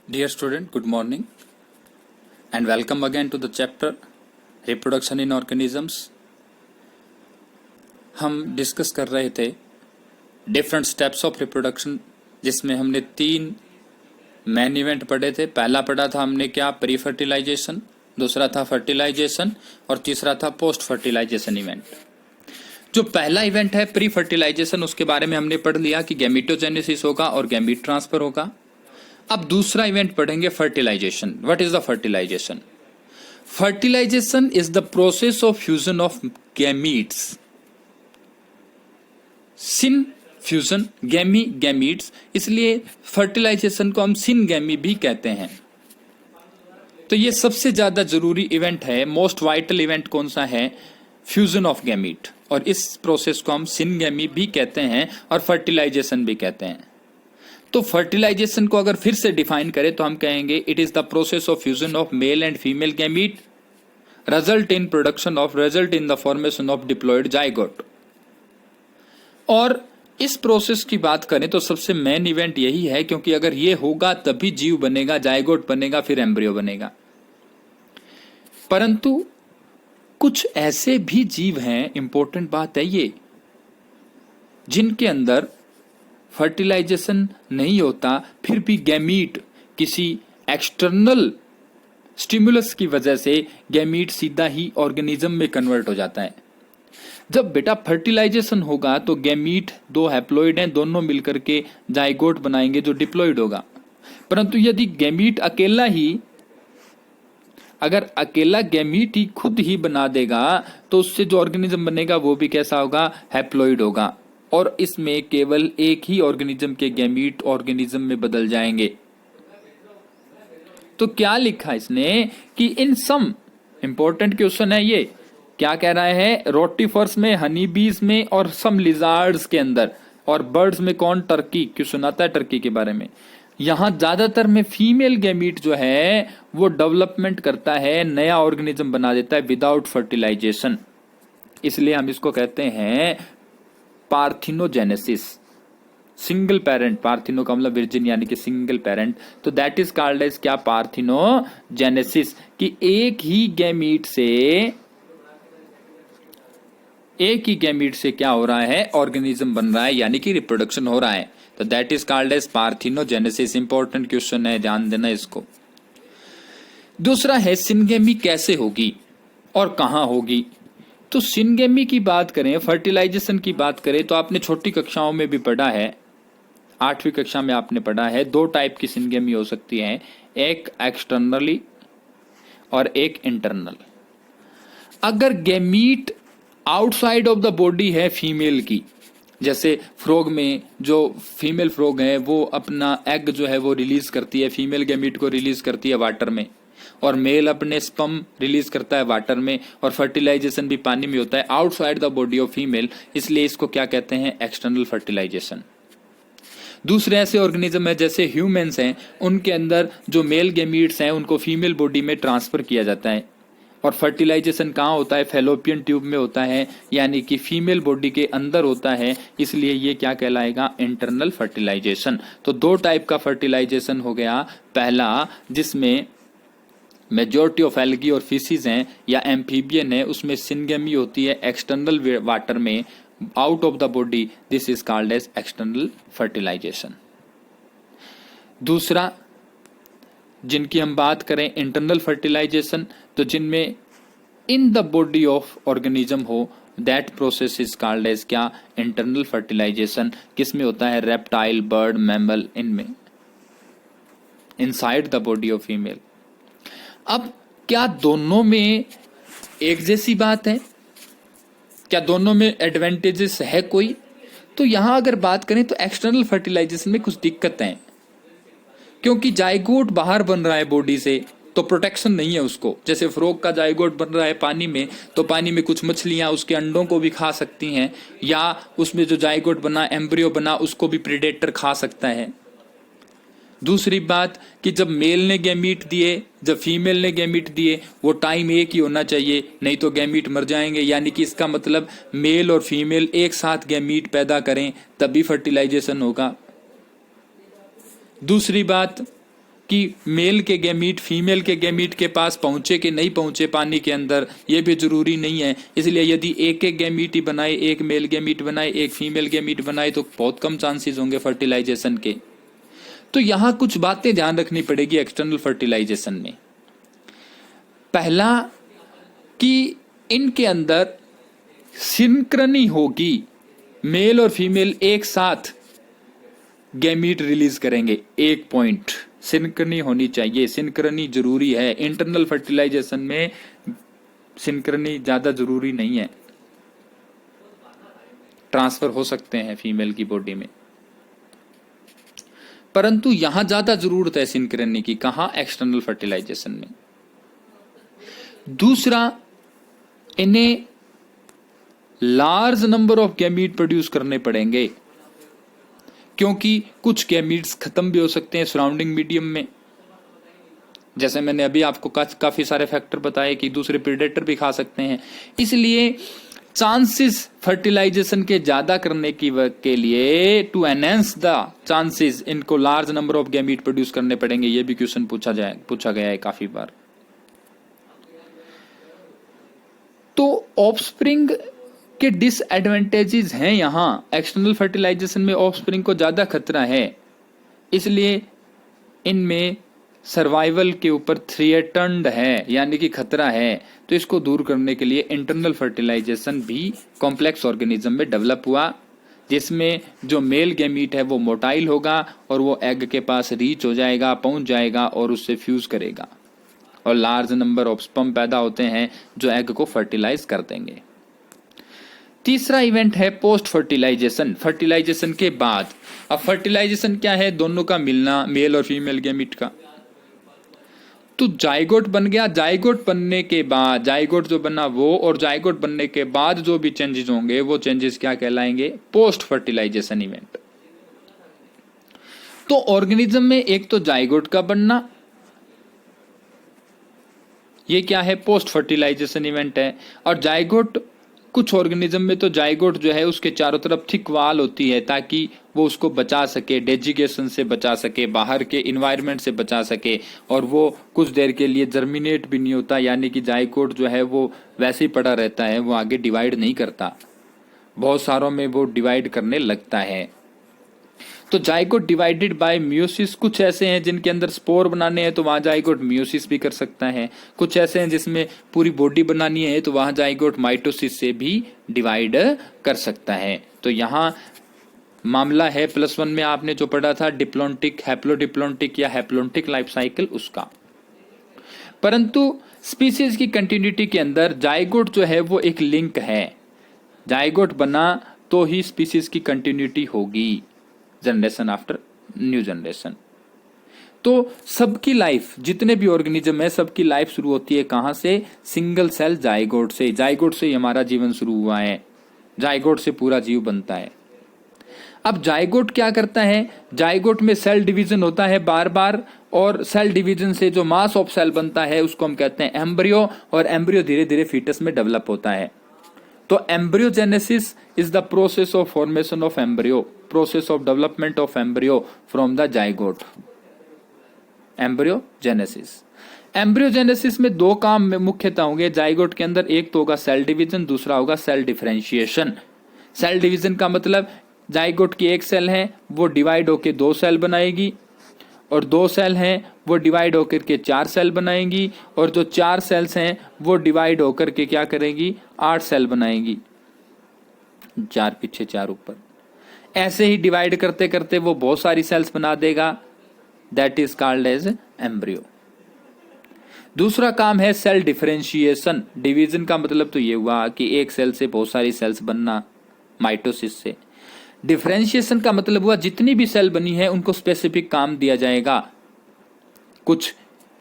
Dear student, good morning and welcome again to the chapter Reproduction in Organisms. हम discuss कर रहे थे different steps of reproduction, जिसमें हमने 3 मेन इवेंट पढ़े थे। पहला पढ़ा था हमने क्या, प्री फर्टिलाइजेशन, दूसरा था फर्टिलाइजेशन और तीसरा था पोस्ट फर्टिलाइजेशन इवेंट। जो पहला इवेंट है प्री फर्टिलाइजेशन, उसके बारे में हमने पढ़ लिया कि गैमीटोजेनेसिस होगा और गैमीट ट्रांसफर होगा। अब दूसरा इवेंट पढ़ेंगे fertilisation. What is the fertilisation? Fertilisation is the process of fusion of gametes. Syn fusion, gamy gametes, इसलिए फर्टिलाइजेशन को हम सिन गैमी भी कहते हैं। तो ये सबसे ज्यादा जरूरी इवेंट है, मोस्ट वाइटल इवेंट कौन सा है? फ्यूजन ऑफ गैमीट, और इस प्रोसेस को हम सिन गैमी भी कहते हैं और फर्टिलाइजेशन भी कहते हैं। तो फर्टिलाइजेशन को अगर फिर से डिफाइन करें तो हम कहेंगे it is the process of fusion of male and female gamete result in the formation of diploid zygote. और इस प्रोसेस की बात करें तो सबसे मेन इवेंट यही है, क्योंकि अगर ये होगा तभी जीव बनेगा, जाइगोट बनेगा, फिर एम्ब्रियो बनेगा। परंतु कुछ ऐसे भी जीव हैं, इंपॉर्टेंट बात है ये, जिनके अंदर फर्टिलाइजेशन नहीं होता, फिर भी गैमीट किसी एक्सटर्नल स्टिमुलस की वजह से गैमीट सीधा ही ऑर्गेनिज्म में कन्वर्ट हो जाता है। जब बेटा फर्टिलाइजेशन होगा तो गैमीट 2 हैप्लॉइड हैं, दोनों मिलकर के जाइगोट बनाएंगे जो डिप्लॉइड होगा। परंतु यदि गैमीट अकेला गैमीट ही खुद ही बना देगा तो उससे जो ऑर्गेनिज्म बनेगा वो भी कैसा होगा? हैप्लॉइड होगा, और इसमें केवल एक ही ऑर्गेनिज्म के गैमीट ऑर्गेनिज्म में बदल जाएंगे। तो क्या लिखा इसने कि इन सम, इंपॉर्टेंट क्वेश्चन है ये, क्या कह रहा है? रोटीफर्स में, हनी बीज में और सम लिजार्ड्स के अंदर, और बर्ड्स में कौन? टर्की। क्यों सुनाता है टर्की के बारे में? यहां ज्यादातर में फीमेल गैमीट जो है वो डेवलपमेंट करता है, नया ऑर्गेनिज्म बना देता है विदाउट फर्टिलाइजेशन। इसलिए हम इसको कहते हैं पार्थिनोजेनेसिस। सिंगल पेरेंट, पार्थिनो का मतलब विर्जिन यानी कि सिंगल पेरेंट, तो दैट इज कॉल्ड एज क्या? पार्थिनोजेनेसिस, कि एक ही गैमीट से क्या हो रहा है? ऑर्गेनिज्म बन रहा है, यानी कि रिप्रोडक्शन हो रहा है। तो that is called as parthenogenesis. Important question है, ध्यान देना इसको। दूसरा है सिनगेमी कैसे होगी और कहां होगी? तो सिनगेमी की बात करें, फर्टिलाइजेशन की बात करें, तो आपने छोटी कक्षाओं में भी पढ़ा है, 8वीं कक्षा में आपने पढ़ा है, 2 टाइप की सिनगेमी हो सकती है, एक एक्सटर्नली और एक इंटरनल। अगर gamete outside of the body है फीमेल की, जैसे फ्रॉग में जो फीमेल फ्रॉग है वो अपना एग जो है वो रिलीज करती है, फीमेल गैमीट को रिलीज करती है वाटर में, और मेल अपने स्पर्म रिलीज करता है वाटर में, और फर्टिलाइजेशन भी पानी में होता है outside the body of female, इसलिए इसको क्या कहते हैं? External fertilisation. दूसरे ऐसे ऑर्गेनिज्म है जैसे ह्यूमंस हैं, उनके अंदर जो मेल गैमीट्स हैं उनको फीमेल बॉडी में ट्रांसफर किया जाता है, और फर्टिलाइजेशन कहाँ होता है? फैलोपियन ट्यूब में होता है, यानी कि फीमेल बॉडी के अंदर होता है, इसलिए ये क्या कहलाएगा? Internal fertilisation. तो 2 टाइप का फर्टिलाइजेशन हो गया। पहला, जिसमें मेजॉरिटी ऑफ एल्गी और फिशीज हैं या एम्फीबियन है, उसमें सिनगेमी होती है एक्सटर्नल वाटर में, out of the body, this is called as external fertilisation. दूसरा, जिनकी हम बात करें इंटरनल फर्टिलाइजेशन, तो जिनमें in the body of organism हो, that process is called as क्या? Internal fertilisation. किसमें होता है? रेप्टाइल, बर्ड, मैमल, इनमें, inside the body of female. अब क्या दोनों में एक जैसी बात है? क्या दोनों में एडवांटेजेस है कोई? तो यहां अगर बात करें तो एक्सटर्नल फर्टिलाइजेशन में कुछ दिक्कतें हैं, क्योंकि जाइगोट बाहर बन रहा है बॉडी से, तो प्रोटेक्शन नहीं है उसको। जैसे फ्रॉग का जाइगोट बन रहा है पानी में, तो पानी में कुछ मछलियां उसके अंडों को भी खा सकती हैं, या उसमें जो जाइगोट बना, एम्ब्रियो बना, उसको भी प्रेडेटर खा सकता है। दूसरी बात कि जब मेल ने गैमीट दिए, जब फीमेल ने गैमीट दिए, वो टाइम एक ही होना चाहिए, नहीं तो गैमीट मर जाएंगे, यानी कि इसका मतलब मेल और फीमेल एक साथ गैमीट पैदा करें तभी फर्टिलाइजेशन होगा। दूसरी बात, कि मेल के गैमीट फीमेल के गैमीट के पास पहुंचे कि नहीं पहुंचे पानी के अंदर, ये भी जरूरी नहीं है। इसलिए यदि एक एक गैमीट ही बनाए, एक मेल गैमीट बनाए एक फीमेल गैमीट बनाए, तो बहुत कम चांसेस होंगे फर्टिलाइजेशन के। तो यहां कुछ बातें ध्यान रखनी पड़ेगी एक्सटर्नल फर्टिलाइजेशन में। पहला कि इनके अंदर सिंक्रनी होगी, मेल और फीमेल एक साथ गैमीट रिलीज करेंगे। एक पॉइंट, सिंक्रनी होनी चाहिए, सिंक्रनी जरूरी है। इंटरनल फर्टिलाइजेशन में सिंक्रनी ज्यादा जरूरी नहीं है, ट्रांसफर हो सकते हैं फीमेल की बॉडी में, परंतु यहां ज्यादा जरूरत है सिंक्रनी की। कहां? एक्सटर्नल फर्टिलाइजेशन में। दूसरा, इन्हें large number of gamete produce करने पड़ेंगे, क्योंकि कुछ गैमीट्स खत्म भी हो सकते हैं सराउंडिंग मीडियम में। जैसे मैंने अभी आपको काफी सारे फैक्टर बताए कि दूसरे प्रेडेटर भी खा सकते हैं। इसलिए चांसेस फर्टिलाइजेशन के ज्यादा करने के लिए, टू एनहेंस द चांसेस, इनको large number of gamete produce करने पड़ेंगे। ये भी क्वेश्चन पूछा गया है काफी बार। तो ऑफस्प्रिंग के डिसएडवांटेजेस हैं यहां। एक्सटर्नल फर्टिलाइजेशन में ऑफस्प्रिंग को ज्यादा खतरा है, इसलिए इनमें सर्वाइवल के ऊपर थ्रेटन्ड है, यानी कि खतरा है। तो इसको दूर करने के लिए इंटरनल फर्टिलाइजेशन भी कॉम्प्लेक्स ऑर्गेनिज्म में डेवलप हुआ, जिसमें जो मेल गैमीट है वो मोटाइल होगा और वो एग के पास रीच हो जाएगा, पहुंच जाएगा और उससे फ्यूज करेगा, और लार्ज नंबर ऑफ स्पर्म पैदा होते हैं जो एग को फर्टिलाइज कर देंगे। तीसरा इवेंट है पोस्ट फर्टिलाइजेशन, फर्टिलाइजेशन के बाद। अब फर्टिलाइजेशन क्या है? दोनों का मिलना, मेल और फीमेल गैमीट का। तो जाइगोट बन गया। जाइगोट बनने के बाद, जाइगोट जो बना वो, और जाइगोट बनने के बाद जो भी चेंजेस होंगे वो चेंजेस क्या कहलाएंगे? Post fertilisation event. तो ऑर्गेनिज्म में एक तो जाइगोट का बनना, ये क्या है? पोस्ट फर्टिलाइजेशन इवेंट है। और जाइगोट, कुछ ऑर्गेनिज्म में तो जाइगोट जो है उसके चारों तरफ थिक वाल होती है ताकि वो उसको बचा सके, डेजिकेशन से बचा सके, बाहर के इन्वायरमेंट से बचा सके, और वो कुछ देर के लिए जर्मिनेट भी नहीं होता, यानी कि जाइगोट जो है वो वैसे ही पड़ा रहता है, वो आगे डिवाइड नहीं करता। बहुत सारों में वो डिवाइड करने लगता है। तो जाइगोट डिवाइडेड बाय मियोसिस, कुछ ऐसे हैं जिनके अंदर स्पोर बनाने हैं तो वहां जाइगोट मियोसिस भी कर सकता है। कुछ ऐसे हैं जिसमें पूरी बॉडी बनानी है तो वहां जाइगोट माइटोसिस से भी डिवाइड कर सकता है। तो यहाँ मामला है +1 में आपने जो पढ़ा था डिप्लॉन्टिक, हैप्लोडिप्लॉन्टिक या हैप्लोन्टिक लाइफ साइकिल, उसका। परंतु स्पीसीज की कंटिन्यूटी के अंदर जाइगोट जो है वो एक लिंक है। जाइगोट बना तो ही स्पीसीज की कंटिन्यूटी होगी, जनरेशन आफ्टर न्यू जनरेशन। तो सबकी लाइफ, जितने भी ऑर्गेनिज्म है सबकी लाइफ शुरू होती है कहां से? सिंगल सेल जाइगोट से। जाइगोट से ही हमारा जीवन शुरू हुआ है, जाइगोट से पूरा जीव बनता है। अब जाइगोट क्या करता है? जाइगोट में सेल डिवीजन होता है बार बार, और सेल डिवीजन से जो मास ऑफ सेल बनता है उसको हम कहते हैं एम्ब्रियो, और एम्ब्रियो धीरे धीरे फीटस में डेवलप होता है। तो embryogenesis is the process of formation of embryo, process of development of embryo from the zygote. Embryogenesis, embryogenesis में दो काम मुख्यतः होंगे जाइगोट के अंदर। एक तो होगा सेल डिवीजन, दूसरा होगा सेल डिफरेंशिएशन। सेल डिवीजन का मतलब जाइगोट की एक सेल है वो डिवाइड होकर 2 सेल बनाएगी, और 2 सेल हैं वो डिवाइड होकर के 4 सेल बनाएंगी, और जो 4 सेल्स हैं वो डिवाइड होकर के क्या करेंगी? 8 सेल बनाएंगी, 4 पीछे 4 ऊपर। ऐसे ही डिवाइड करते करते वो बहुत सारी सेल्स बना देगा, that is called as embryo. दूसरा काम है सेल डिफरेंशिएशन। डिवीजन का मतलब तो ये हुआ कि एक सेल से बहुत सारी सेल्स बनना, माइटोसिस से। डिफरेंशिएशन का मतलब हुआ जितनी भी सेल बनी है उनको स्पेसिफिक काम दिया जाएगा। कुछ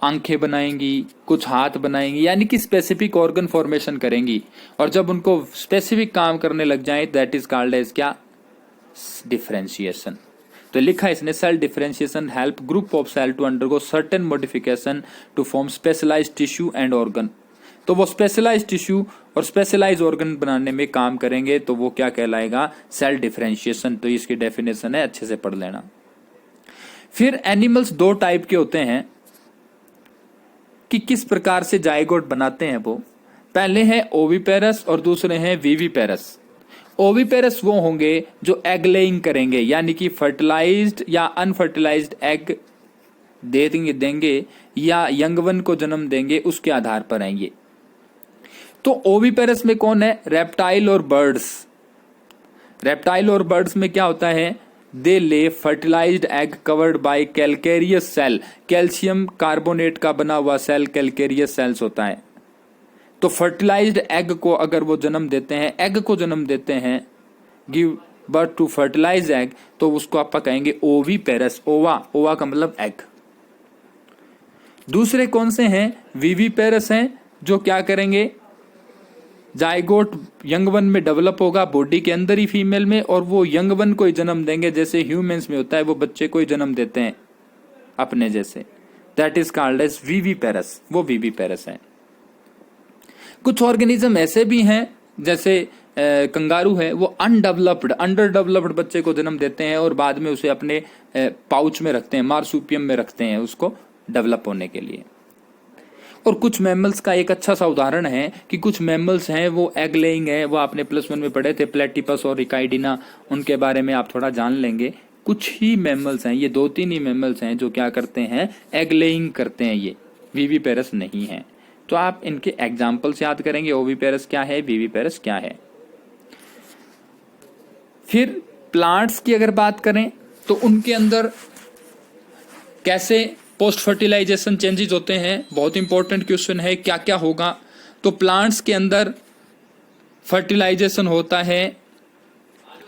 आंखें बनाएंगी, कुछ हाथ बनाएंगी, यानी कि स्पेसिफिक ऑर्गन फॉर्मेशन करेंगी, और जब उनको स्पेसिफिक काम करने लग जाए दैट इज कॉल्ड एज क्या? डिफरेंशिएशन। तो लिखा इसने cell differentiation help group of cell to undergo certain modification to form specialised tissue and organ. तो वो स्पेशलाइज्ड टिश्यू और स्पेशलाइज्ड ऑर्गन बनाने में काम करेंगे, तो वो क्या कहलाएगा? Cell differentiation. तो इसकी डेफिनेशन है, अच्छे से पढ़ लेना। फिर एनिमल्स दो टाइप के होते हैं कि किस प्रकार से जाइगोट बनाते हैं वो। पहले है ओविपेरस और दूसरे हैं वीवीपेरस। ओविपेरस वो होंगे जो एग लेइंग करेंगे, यानी कि फर्टिलाइज्ड या अनफर्टिलाइज्ड एग देंगे या यंगवन को जन्म देंगे, उसके आधार पर आएंगे। तो ओविपेरस में कौन है? रेप्टाइल और बर्ड्स। रेप्टाइल और बर्ड्स में क्या होता है? They lay fertilised egg covered by calcareous shell. Calcium carbonate का बना हुआ सेल कैल्केरियस सेल्स होता है। तो फर्टिलाइज्ड एग को अगर वो जन्म देते हैं, एग को जन्म देते हैं, give birth to fertilise egg, तो उसको आप कहेंगे ओविपेरस। ओवा का मतलब एग। दूसरे कौन से हैं? वीवीपेरस हैं, जो क्या करेंगे? जाइगोट यंगवन में डेवलप होगा बॉडी के अंदर ही फीमेल में, और वो यंगवन को ही जन्म देंगे, जैसे ह्यूमंस में होता है, वो बच्चे को ही जन्म देते हैं अपने जैसे। That is called as viviparous. वो वीवीपेरस है। कुछ ऑर्गेनिज्म ऐसे भी हैं जैसे कंगारू है, वो अंडरडेवलप्ड बच्चे को जन्म देते हैं और बाद में उसे अपने पाउच में रखते हैं, मार्सूपियम में रखते हैं उसको डेवलप होने के लिए। और कुछ मैमल्स का एक अच्छा सा उदाहरण है कि कुछ मैमल्स हैं वो एग लेइंग है। वो आपने +1 में पढ़े थे, प्लेटिपस और रिकाइडिना, उनके बारे में आप थोड़ा जान लेंगे। कुछ ही मैमल्स हैं, ये 2-3 ही मैमल्स हैं जो क्या करते हैं? एग लेइंग करते हैं। ये वीवीपेरस नहीं है। तो आप इनके एग्जाम्पल्स याद करेंगे, ओविपेरस क्या है, वीवीपेरस क्या है। फिर प्लांट्स की अगर बात करें तो उनके अंदर कैसे पोस्ट फर्टिलाइजेशन चेंजेस होते हैं, बहुत इंपॉर्टेंट क्वेश्चन है। क्या क्या होगा? तो प्लांट्स के अंदर फर्टिलाइजेशन होता है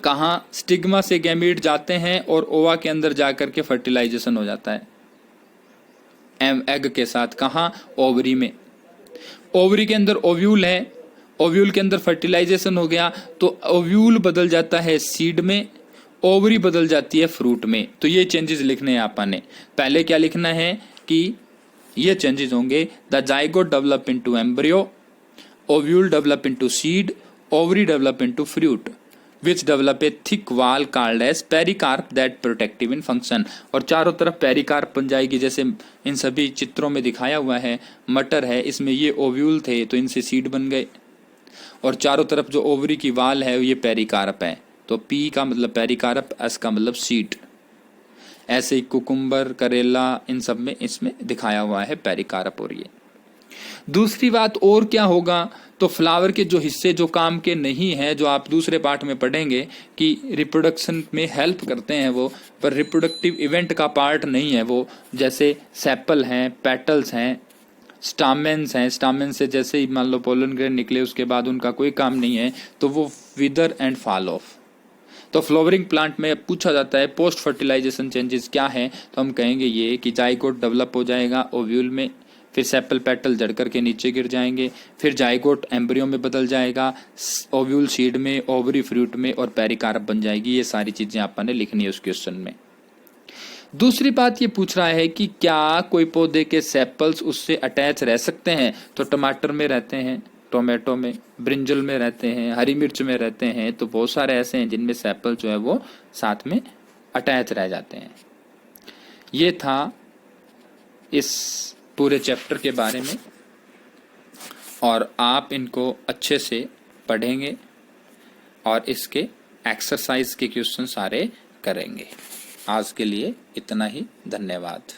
कहाँ? स्टिग्मा से गैमीट जाते हैं और ओवा के अंदर जाकर के फर्टिलाइजेशन हो जाता है एग के साथ। कहाँ? ओवरी में। ओवरी के अंदर ओव्यूल है, ओव्यूल के अंदर फर्टिलाइजेशन हो गया तो ओव्यूल बदल जाता है सीड में, ओवरी बदल जाती है फ्रूट में। तो ये चेंजेस लिखने हैं आपने। पहले क्या लिखना है कि ये चेंजेस होंगे, the zygote develop into embryo, ovule develop into seed, ovary develop into fruit, which develop a thick wall called as pericarp that protective in function। और चारों तरफ पेरिकार्प बन जाएगी, जैसे इन सभी चित्रों में दिखाया हुआ है। मटर है, इसमें ये ओव्यूल थे तो इनसे सीड बन गए, और चारों तरफ जो ओवरी की वाल है ये पेरिकार्प है। तो पी का मतलब पेरिकार्प, एस का मतलब सीड। ऐसे ही कुकुम्बर, करेला, इन सब में इसमें दिखाया हुआ है पेरिकार्प। और ये दूसरी बात और क्या होगा? तो फ्लावर के जो हिस्से जो काम के नहीं हैं, जो आप दूसरे पार्ट में पढ़ेंगे कि रिप्रोडक्शन में हेल्प करते हैं वो, पर रिप्रोडक्टिव इवेंट का पार्ट नहीं है वो, जैसे सेपल हैं, पेटल्स हैं, स्टामेंस हैं। स्टामेंस से जैसे ही मान लो पोलन ग्रेन निकले उसके बाद उनका कोई काम नहीं है, तो वो विदर एंड फॉल ऑफ। तो फ्लावरिंग प्लांट में पूछा जाता है पोस्ट फर्टिलाइजेशन चेंजेस क्या है, तो हम कहेंगे ये कि जाइगोट डेवलप हो जाएगा ओव्यूल में, फिर सेपल पेटल जड़ करके नीचे गिर जाएंगे, फिर जाइगोट एम्ब्रियो में बदल जाएगा, ओव्यूल सीड में, ओवरी फ्रूट में, और पेरिकार्प बन जाएगी। ये सारी चीजें आपने लिखनी है उस क्वेश्चन में। दूसरी बात ये पूछ रहा है कि क्या कोई पौधे के सेपल्स उससे अटैच रह सकते हैं? तो टमाटर में रहते हैं, टोमेटो में, ब्रिंजल में रहते हैं, हरी मिर्च में रहते हैं। तो बहुत सारे ऐसे हैं जिनमें सेपल जो है वो साथ में अटैच रह जाते हैं। ये था इस पूरे चैप्टर के बारे में, और आप इनको अच्छे से पढ़ेंगे और इसके एक्सरसाइज के क्वेश्चन सारे करेंगे। आज के लिए इतना ही। धन्यवाद।